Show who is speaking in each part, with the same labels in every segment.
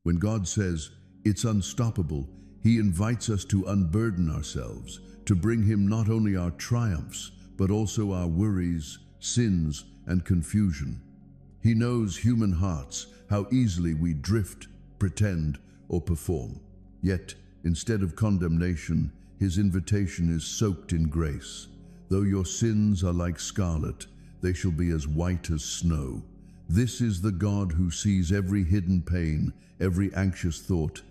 Speaker 1: When God says, "It's unstoppable," He invites us to unburden ourselves, to bring Him not only our triumphs, but also our worries, sins, and confusion. He knows human hearts, how easily we drift, pretend, or perform. Yet, instead of condemnation, His invitation is soaked in grace. Though your sins are like scarlet, they shall be as white as snow. This is the God who sees every hidden pain, every anxious thought,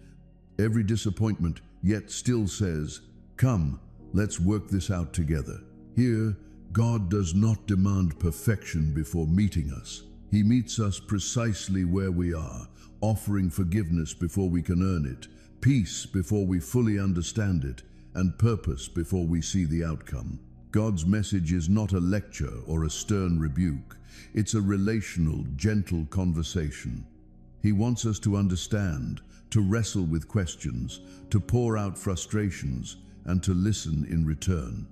Speaker 1: every disappointment, yet still says, "Come, let's work this out together." Here, God does not demand perfection before meeting us. He meets us precisely where we are, offering forgiveness before we can earn it, peace before we fully understand it, and purpose before we see the outcome. God's message is not a lecture or a stern rebuke. It's a relational, gentle conversation. He wants us to understand, to wrestle with questions, to pour out frustrations, and to listen in return.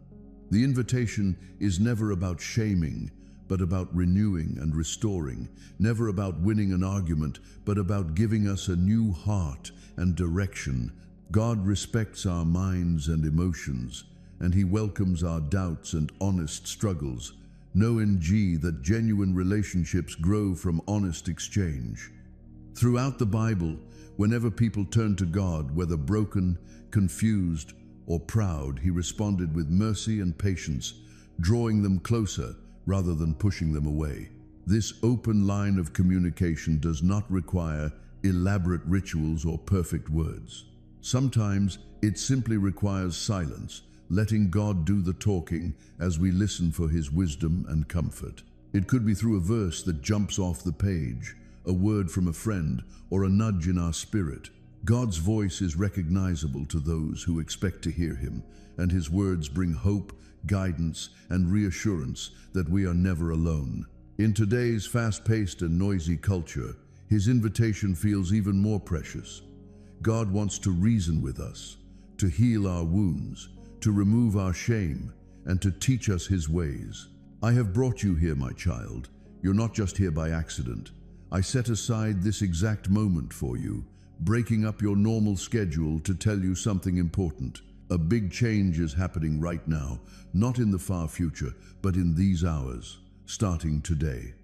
Speaker 1: The invitation is never about shaming, but about renewing and restoring, never about winning an argument, but about giving us a new heart and direction. God respects our minds and emotions, and He welcomes our doubts and honest struggles. Know that genuine relationships grow from honest exchange. Throughout the Bible, whenever people turned to God, whether broken, confused, or proud, He responded with mercy and patience, drawing them closer rather than pushing them away. This open line of communication does not require elaborate rituals or perfect words. Sometimes it simply requires silence, letting God do the talking as we listen for His wisdom and comfort. It could be through a verse that jumps off the page, a word from a friend, or a nudge in our spirit. God's voice is recognizable to those who expect to hear Him, and His words bring hope, guidance, and reassurance that we are never alone. In today's fast-paced and noisy culture, His invitation feels even more precious. God wants to reason with us, to heal our wounds, to remove our shame, and to teach us His ways. "I have brought you here, my child. You're not just here by accident. I set aside this exact moment for you, breaking up your normal schedule to tell you something important. A big change is happening right now, not in the far future, but in these hours, starting today.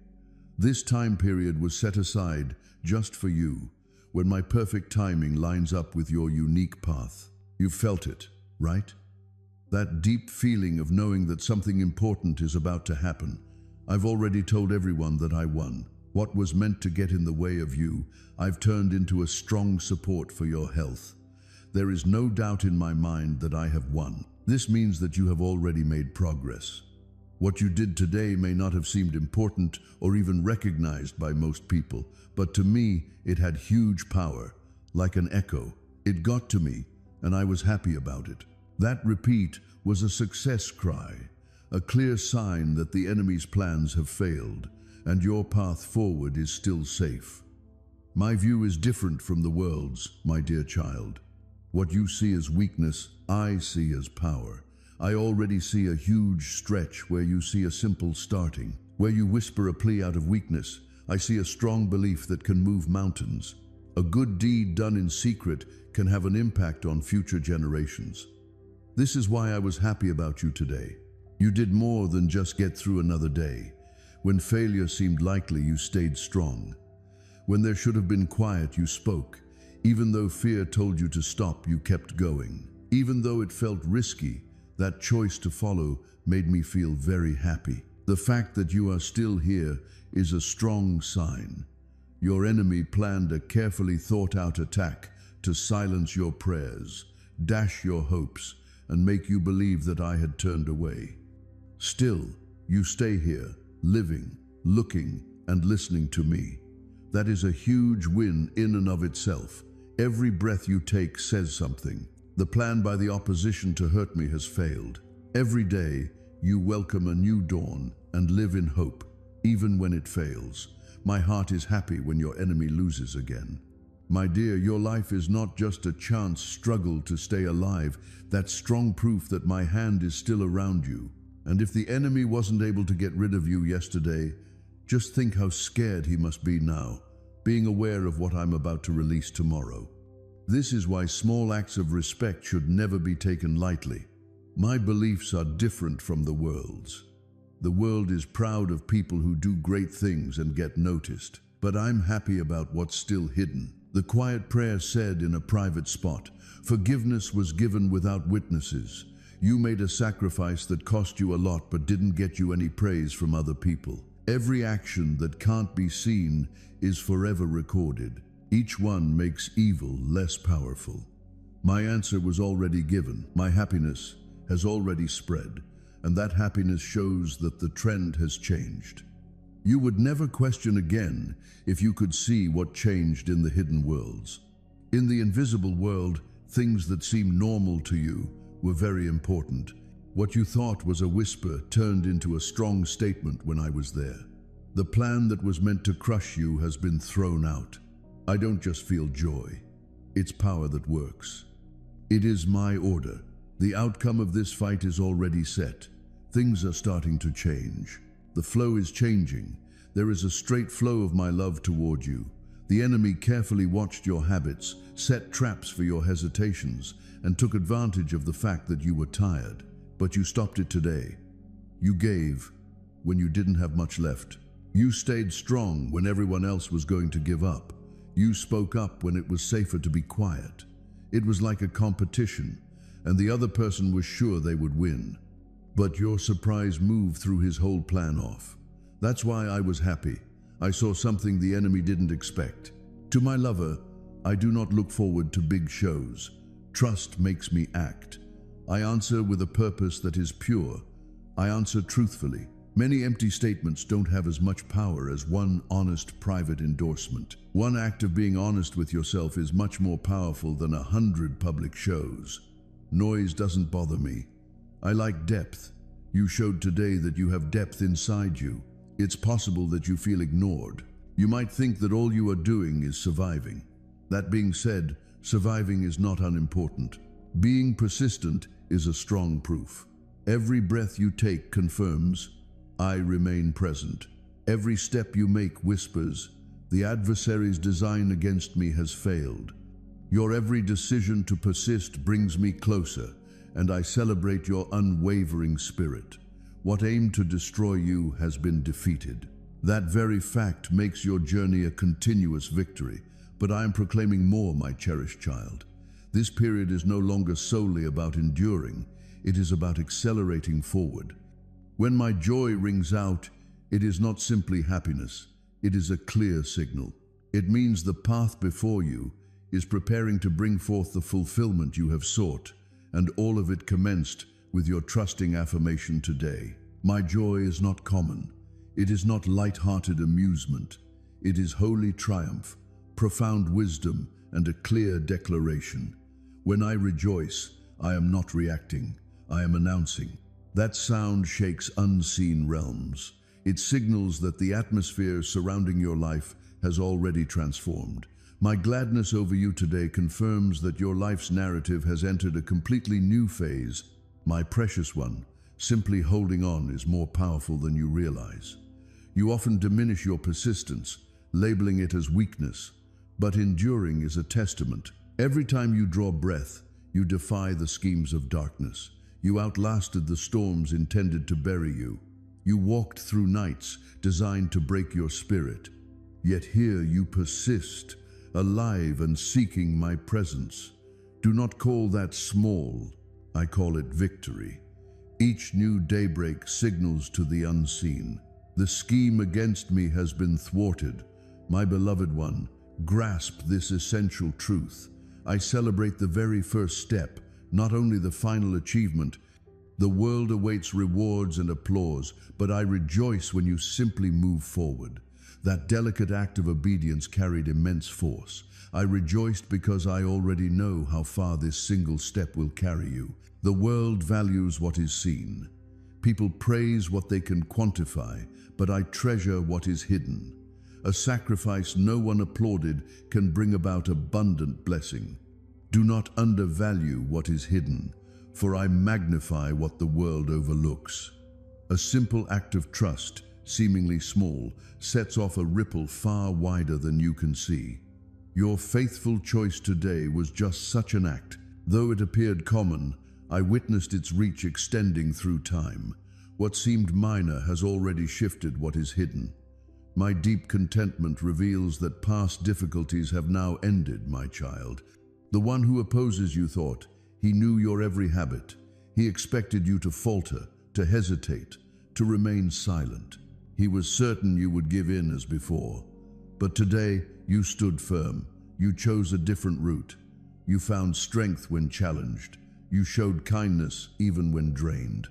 Speaker 1: This time period was set aside just for you, when my perfect timing lines up with your unique path. You've felt it, right? That deep feeling of knowing that something important is about to happen. I've already told everyone that I won. What was meant to get in the way of you, I've turned into a strong support for your health. There is no doubt in my mind that I have won. This means that you have already made progress. What you did today may not have seemed important or even recognized by most people, but to me, it had huge power, like an echo. It got to me, and I was happy about it. That repeat was a success cry, a clear sign that the enemy's plans have failed, and your path forward is still safe. My view is different from the world's, my dear child. What you see as weakness, I see as power. I already see a huge stretch where you see a simple starting. Where you whisper a plea out of weakness, I see a strong belief that can move mountains. A good deed done in secret can have an impact on future generations. This is why I was happy about you today. You did more than just get through another day. When failure seemed likely, you stayed strong. When there should have been quiet, you spoke. Even though fear told you to stop, you kept going. Even though it felt risky, that choice to follow made me feel very happy. The fact that you are still here is a strong sign. Your enemy planned a carefully thought-out attack to silence your prayers, dash your hopes, and make you believe that I had turned away. Still, you stay here, living, looking, and listening to me. That is a huge win in and of itself. Every breath you take says something. The plan by the opposition to hurt me has failed. Every day, you welcome a new dawn and live in hope, even when it fails. My heart is happy when your enemy loses again. My dear, your life is not just a chance struggle to stay alive. That's strong proof that my hand is still around you. And if the enemy wasn't able to get rid of you yesterday, just think how scared he must be now, being aware of what I'm about to release tomorrow. This is why small acts of respect should never be taken lightly. My beliefs are different from the world's. The world is proud of people who do great things and get noticed, but I'm happy about what's still hidden. The quiet prayer said in a private spot, "Forgiveness was given without witnesses. You made a sacrifice that cost you a lot but didn't get you any praise from other people." Every action that can't be seen is forever recorded. Each one makes evil less powerful. My answer was already given. My happiness has already spread, and that happiness shows that the trend has changed. You would never question again if you could see what changed in the hidden worlds. In the invisible world, things that seemed normal to you were very important. What you thought was a whisper turned into a strong statement when I was there. The plan that was meant to crush you has been thrown out. I don't just feel joy. It's power that works. It is my order. The outcome of this fight is already set. Things are starting to change. The flow is changing. There is a straight flow of my love toward you. The enemy carefully watched your habits, set traps for your hesitations, and took advantage of the fact that you were tired. But you stopped it today. You gave when you didn't have much left. You stayed strong when everyone else was going to give up. You spoke up when it was safer to be quiet. It was like a competition, and the other person was sure they would win. But your surprise move threw his whole plan off. That's why I was happy. I saw something the enemy didn't expect. To my lover, I do not look forward to big shows. Trust makes me act. I answer with a purpose that is pure. I answer truthfully. Many empty statements don't have as much power as one honest private endorsement. One act of being honest with yourself is much more powerful than 100 public shows. Noise doesn't bother me. I like depth. You showed today that you have depth inside you. It's possible that you feel ignored. You might think that all you are doing is surviving. That being said, surviving is not unimportant. Being persistent is a strong proof. Every breath you take confirms, I remain present. Every step you make whispers, the adversary's design against me has failed. Your every decision to persist brings me closer, and I celebrate your unwavering spirit. What aimed to destroy you has been defeated. That very fact makes your journey a continuous victory, but I am proclaiming more, my cherished child. This period is no longer solely about enduring, it is about accelerating forward. When my joy rings out, it is not simply happiness, it is a clear signal. It means the path before you is preparing to bring forth the fulfillment you have sought, and all of it commenced with your trusting affirmation today. My joy is not common. It is not light-hearted amusement. It is holy triumph, profound wisdom, and a clear declaration. When I rejoice, I am not reacting, I am announcing. That sound shakes unseen realms. It signals that the atmosphere surrounding your life has already transformed. My gladness over you today confirms that your life's narrative has entered a completely new phase. My precious one, simply holding on is more powerful than you realize. You often diminish your persistence, labeling it as weakness, but enduring is a testament. Every time you draw breath, you defy the schemes of darkness. You outlasted the storms intended to bury you. You walked through nights designed to break your spirit. Yet here you persist, alive and seeking my presence. Do not call that small, I call it victory. Each new daybreak signals to the unseen. The scheme against me has been thwarted. My beloved one, grasp this essential truth. I celebrate the very first step, not only the final achievement. The world awaits rewards and applause, but I rejoice when you simply move forward. That delicate act of obedience carried immense force. I rejoiced because I already know how far this single step will carry you. The world values what is seen. People praise what they can quantify, but I treasure what is hidden. A sacrifice no one applauded can bring about abundant blessing. Do not undervalue what is hidden, for I magnify what the world overlooks. A simple act of trust, seemingly small, sets off a ripple far wider than you can see. Your faithful choice today was just such an act. Though it appeared common, I witnessed its reach extending through time. What seemed minor has already shifted what is hidden. My deep contentment reveals that past difficulties have now ended, my child. The one who opposes you thought he knew your every habit. He expected you to falter, to hesitate, to remain silent. He was certain you would give in as before. But today, you stood firm. You chose a different route. You found strength when challenged. You showed kindness even when drained.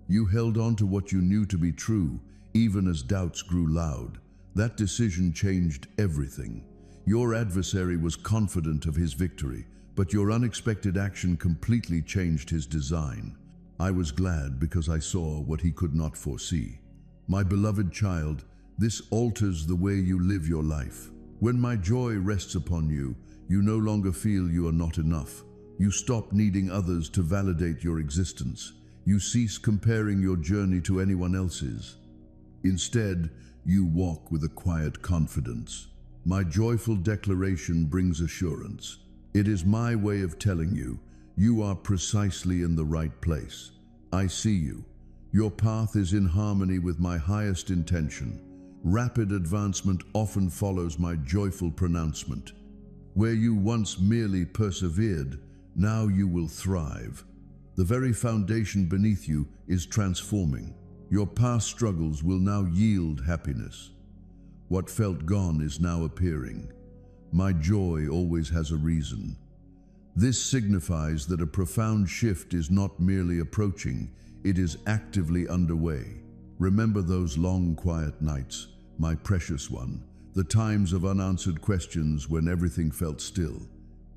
Speaker 1: You held on to what you knew to be true, even as doubts grew loud. That decision changed everything. Your adversary was confident of his victory, but your unexpected action completely changed his design. I was glad because I saw what he could not foresee. My beloved child, this alters the way you live your life. When my joy rests upon you, you no longer feel you are not enough. You stop needing others to validate your existence. You cease comparing your journey to anyone else's. Instead, you walk with a quiet confidence. My joyful declaration brings assurance. It is my way of telling you, you are precisely in the right place. I see you. Your path is in harmony with my highest intention. Rapid advancement often follows my joyful pronouncement. Where you once merely persevered, now you will thrive. The very foundation beneath you is transforming. Your past struggles will now yield happiness. What felt gone is now appearing. My joy always has a reason. This signifies that a profound shift is not merely approaching, it is actively underway. Remember those long, quiet nights, my precious one, the times of unanswered questions when everything felt still.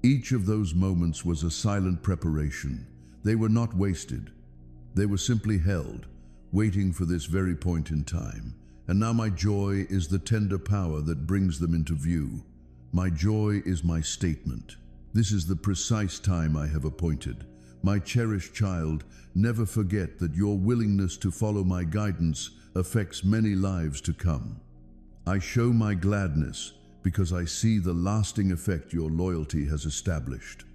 Speaker 1: Each of those moments was a silent preparation. They were not wasted. They were simply held, waiting for this very point in time. And now my joy is the tender power that brings them into view. My joy is my statement. This is the precise time I have appointed. My cherished child, never forget that your willingness to follow my guidance affects many lives to come. I show my gladness because I see the lasting effect your loyalty has established.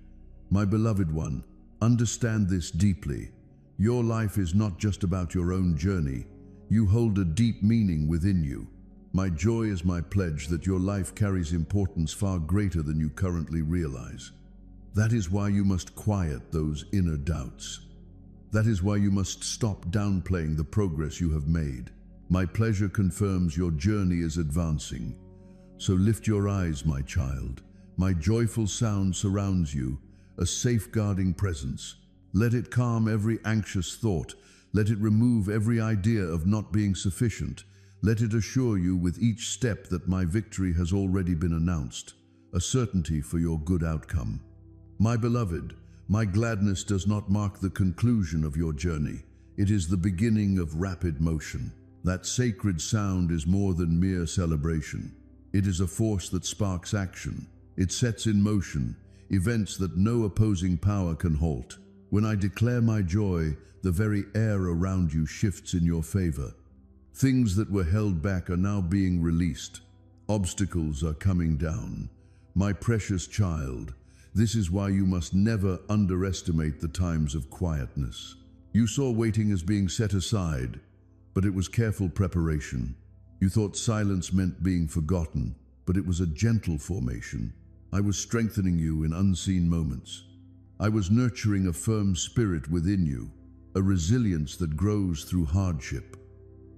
Speaker 1: My beloved one, understand this deeply. Your life is not just about your own journey. You hold a deep meaning within you. My joy is my pledge that your life carries importance far greater than you currently realize. That is why you must quiet those inner doubts. That is why you must stop downplaying the progress you have made. My pleasure confirms your journey is advancing. So lift your eyes, my child. My joyful sound surrounds you, a safeguarding presence. Let it calm every anxious thought. Let it remove every idea of not being sufficient. Let it assure you with each step that my victory has already been announced, a certainty for your good outcome. My beloved, my gladness does not mark the conclusion of your journey. It is the beginning of rapid motion. That sacred sound is more than mere celebration. It is a force that sparks action. It sets in motion events that no opposing power can halt. When I declare my joy, the very air around you shifts in your favor. Things that were held back are now being released. Obstacles are coming down. My precious child, this is why you must never underestimate the times of quietness. You saw waiting as being set aside, but it was careful preparation. You thought silence meant being forgotten, but it was a gentle formation. I was strengthening you in unseen moments. I was nurturing a firm spirit within you, a resilience that grows through hardship.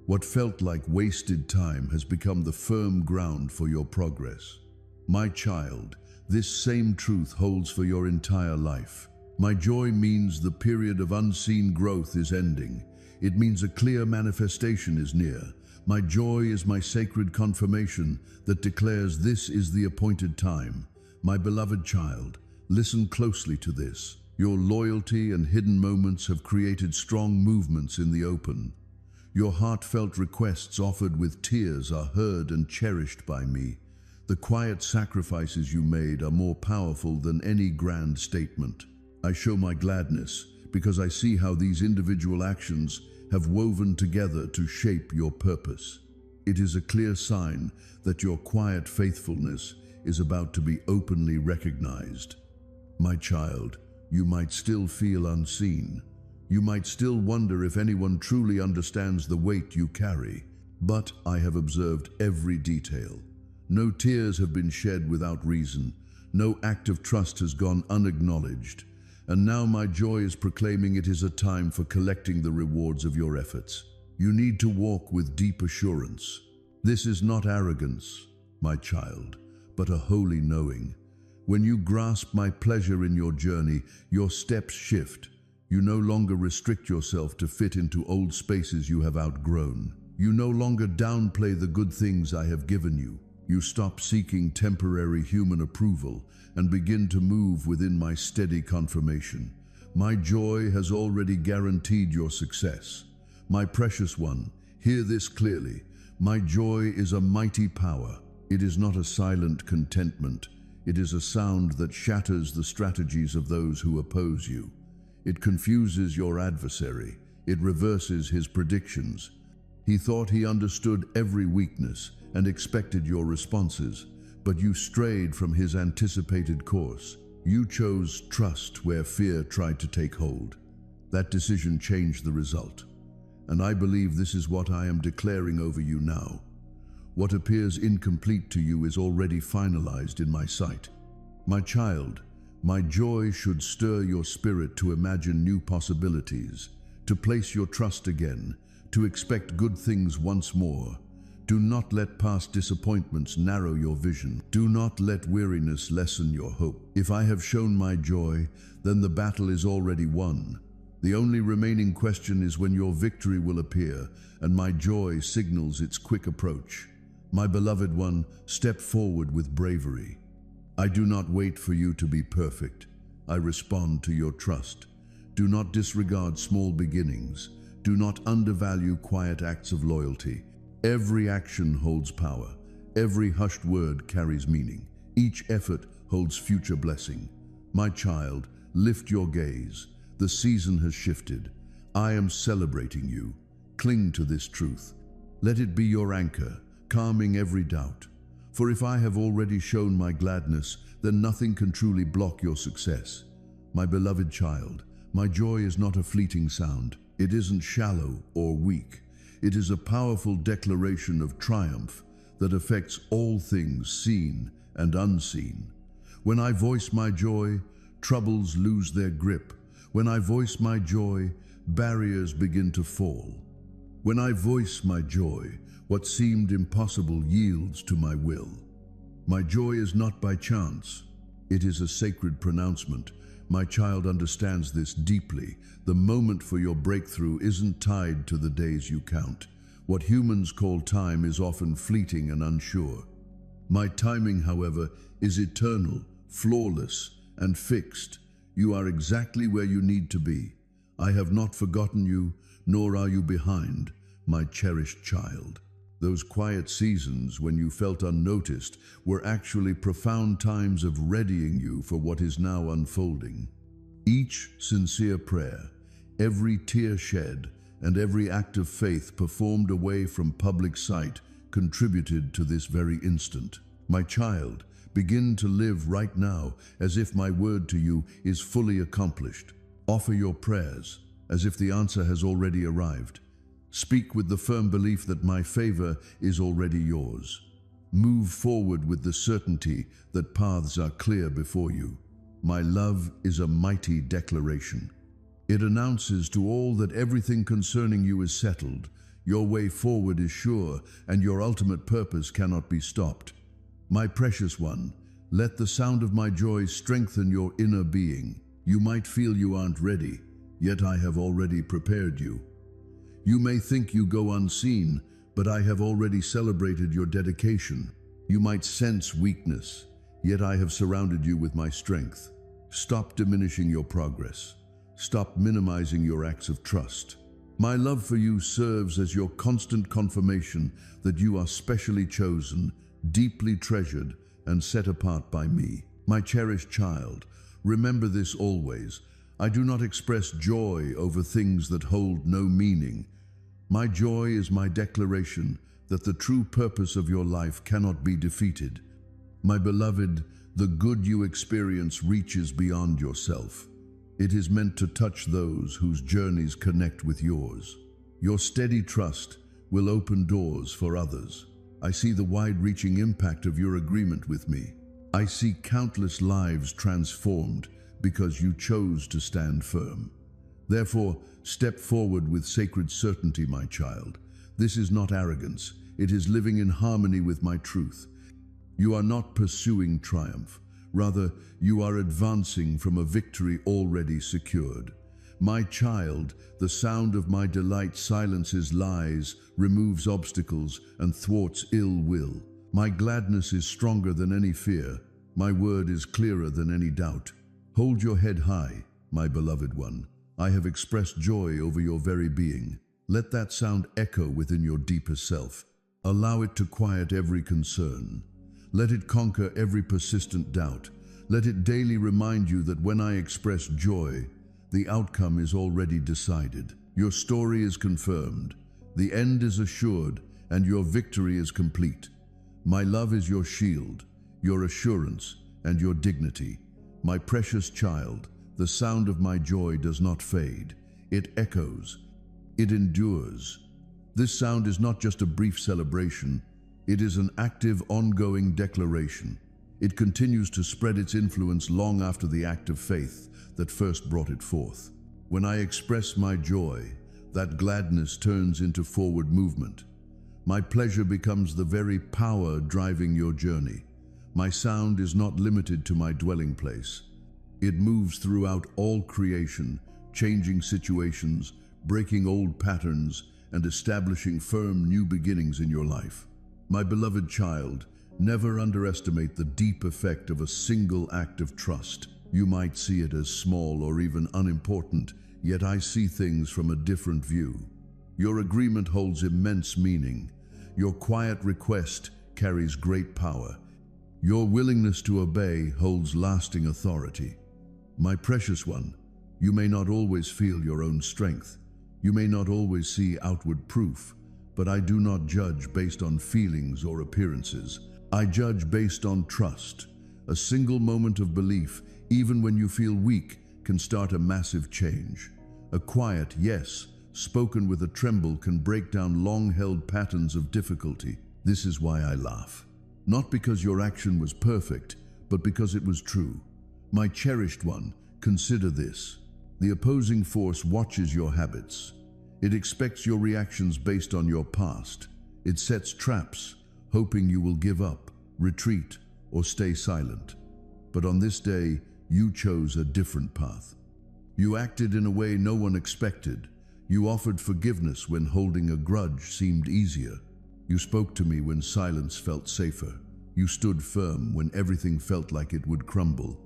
Speaker 1: What felt like wasted time has become the firm ground for your progress. My child, this same truth holds for your entire life. My joy means the period of unseen growth is ending. It means a clear manifestation is near. My joy is my sacred confirmation that declares this is the appointed time. My beloved child, listen closely to this. Your loyalty and hidden moments have created strong movements in the open. Your heartfelt requests offered with tears are heard and cherished by me. The quiet sacrifices you made are more powerful than any grand statement. I show my gladness because I see how these individual actions have woven together to shape your purpose. It is a clear sign that your quiet faithfulness is about to be openly recognized. My child, you might still feel unseen. You might still wonder if anyone truly understands the weight you carry. But I have observed every detail. No tears have been shed without reason. No act of trust has gone unacknowledged. And now my joy is proclaiming it is a time for collecting the rewards of your efforts. You need to walk with deep assurance. This is not arrogance, my child, but a holy knowing. When you grasp my pleasure in your journey, your steps shift. You no longer restrict yourself to fit into old spaces you have outgrown. You no longer downplay the good things I have given you. You stop seeking temporary human approval and begin to move within my steady confirmation. My joy has already guaranteed your success. My precious one, hear this clearly. My joy is a mighty power. It is not a silent contentment. It is a sound that shatters the strategies of those who oppose you. It confuses your adversary. It reverses his predictions. He thought he understood every weakness and expected your responses, but you strayed from his anticipated course. You chose trust where fear tried to take hold. That decision changed the result. And I believe this is what I am declaring over you now. What appears incomplete to you is already finalized in my sight. My child, my joy should stir your spirit to imagine new possibilities, to place your trust again, to expect good things once more. Do not let past disappointments narrow your vision. Do not let weariness lessen your hope. If I have shown my joy, then the battle is already won. The only remaining question is when your victory will appear, and my joy signals its quick approach. My beloved one, step forward with bravery. I do not wait for you to be perfect. I respond to your trust. Do not disregard small beginnings. Do not undervalue quiet acts of loyalty. Every action holds power. Every hushed word carries meaning. Each effort holds future blessing. My child, lift your gaze. The season has shifted. I am celebrating you. Cling to this truth. Let it be your anchor, calming every doubt. For if I have already shown my gladness, then nothing can truly block your success. My beloved child, my joy is not a fleeting sound. It isn't shallow or weak. It is a powerful declaration of triumph that affects all things seen and unseen. When I voice my joy, troubles lose their grip. When I voice my joy, barriers begin to fall. When I voice my joy, what seemed impossible yields to my will. My joy is not by chance. It is a sacred pronouncement. My child understands this deeply. The moment for your breakthrough isn't tied to the days you count. What humans call time is often fleeting and unsure. My timing, however, is eternal, flawless, and fixed. You are exactly where you need to be. I have not forgotten you, nor are you behind, my cherished child. Those quiet seasons when you felt unnoticed were actually profound times of readying you for what is now unfolding. Each sincere prayer, every tear shed, and every act of faith performed away from public sight contributed to this very instant. My child, begin to live right now as if my word to you is fully accomplished. Offer your prayers as if the answer has already arrived. Speak with the firm belief that my favor is already yours. Move forward with the certainty that paths are clear before you. My love is a mighty declaration. It announces to all that everything concerning you is settled. Your way forward is sure, and your ultimate purpose cannot be stopped. My precious one, let the sound of my joy strengthen your inner being. You might feel you aren't ready, yet I have already prepared you. You may think you go unseen, but I have already celebrated your dedication. You might sense weakness, yet I have surrounded you with my strength. Stop diminishing your progress. Stop minimizing your acts of trust. My love for you serves as your constant confirmation that you are specially chosen, deeply treasured, and set apart by me. My cherished child, remember this always. I do not express joy over things that hold no meaning. My joy is my declaration that the true purpose of your life cannot be defeated. My beloved, the good you experience reaches beyond yourself. It is meant to touch those whose journeys connect with yours. Your steady trust will open doors for others. I see the wide-reaching impact of your agreement with me. I see countless lives transformed because you chose to stand firm. Therefore, step forward with sacred certainty, my child. This is not arrogance. It is living in harmony with my truth. You are not pursuing triumph. Rather, you are advancing from a victory already secured. My child, the sound of my delight silences lies, removes obstacles, and thwarts ill will. My gladness is stronger than any fear. My word is clearer than any doubt. Hold your head high, my beloved one. I have expressed joy over your very being. Let that sound echo within your deepest self. Allow it to quiet every concern. Let it conquer every persistent doubt. Let it daily remind you that when I express joy, the outcome is already decided. Your story is confirmed. The end is assured, and your victory is complete. My love is your shield, your assurance, and your dignity. My precious child, the sound of my joy does not fade. It echoes. It endures. This sound is not just a brief celebration. It is an active, ongoing declaration. It continues to spread its influence long after the act of faith that first brought it forth. When I express my joy, that gladness turns into forward movement. My pleasure becomes the very power driving your journey. My sound is not limited to my dwelling place. It moves throughout all creation, changing situations, breaking old patterns, and establishing firm new beginnings in your life. My beloved child, never underestimate the deep effect of a single act of trust. You might see it as small or even unimportant, yet I see things from a different view. Your agreement holds immense meaning. Your quiet request carries great power. Your willingness to obey holds lasting authority. My precious one, you may not always feel your own strength. You may not always see outward proof, but I do not judge based on feelings or appearances. I judge based on trust. A single moment of belief, even when you feel weak, can start a massive change. A quiet yes, spoken with a tremble, can break down long-held patterns of difficulty. This is why I laugh. Not because your action was perfect, but because it was true. My cherished one, consider this. The opposing force watches your habits. It expects your reactions based on your past. It sets traps, hoping you will give up, retreat, or stay silent. But on this day, you chose a different path. You acted in a way no one expected. You offered forgiveness when holding a grudge seemed easier. You spoke to me when silence felt safer. You stood firm when everything felt like it would crumble.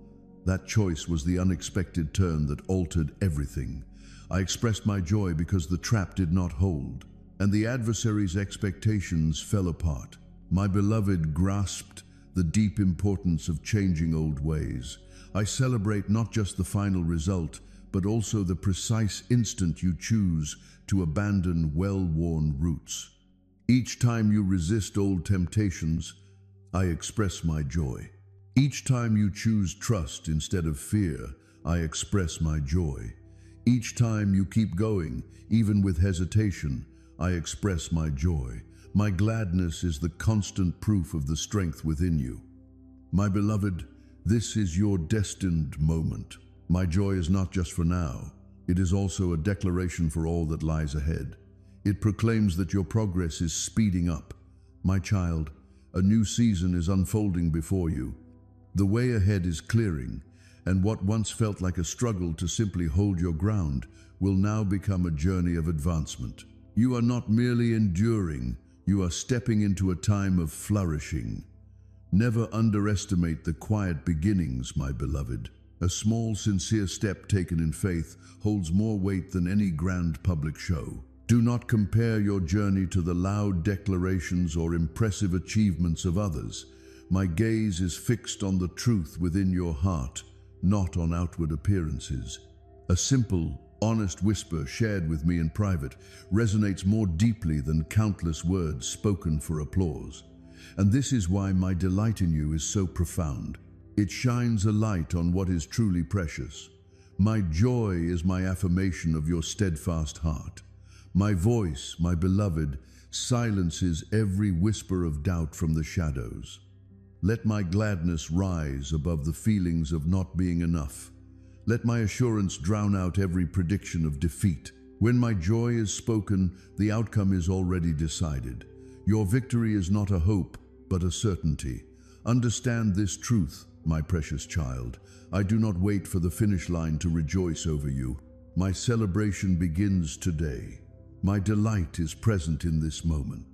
Speaker 1: That choice was the unexpected turn that altered everything. I expressed my joy because the trap did not hold, and the adversary's expectations fell apart. My beloved grasped the deep importance of changing old ways. I celebrate not just the final result, but also the precise instant you choose to abandon well-worn roots. Each time you resist old temptations, I express my joy. Each time you choose trust instead of fear, I express my joy. Each time you keep going, even with hesitation, I express my joy. My gladness is the constant proof of the strength within you. My beloved, this is your destined moment. My joy is not just for now. It is also a declaration for all that lies ahead. It proclaims that your progress is speeding up. My child, a new season is unfolding before you. The way ahead is clearing, and what once felt like a struggle to simply hold your ground will now become a journey of advancement. You are not merely enduring, you are stepping into a time of flourishing. Never underestimate the quiet beginnings, my beloved. A small, sincere step taken in faith holds more weight than any grand public show. Do not compare your journey to the loud declarations or impressive achievements of others. My gaze is fixed on the truth within your heart, not on outward appearances. A simple, honest whisper shared with me in private resonates more deeply than countless words spoken for applause. And this is why my delight in you is so profound. It shines a light on what is truly precious. My joy is my affirmation of your steadfast heart. My voice, my beloved, silences every whisper of doubt from the shadows. Let my gladness rise above the feelings of not being enough. Let my assurance drown out every prediction of defeat. When my joy is spoken, the outcome is already decided. Your victory is not a hope, but a certainty. Understand this truth, my precious child. I do not wait for the finish line to rejoice over you. My celebration begins today. My delight is present in this moment.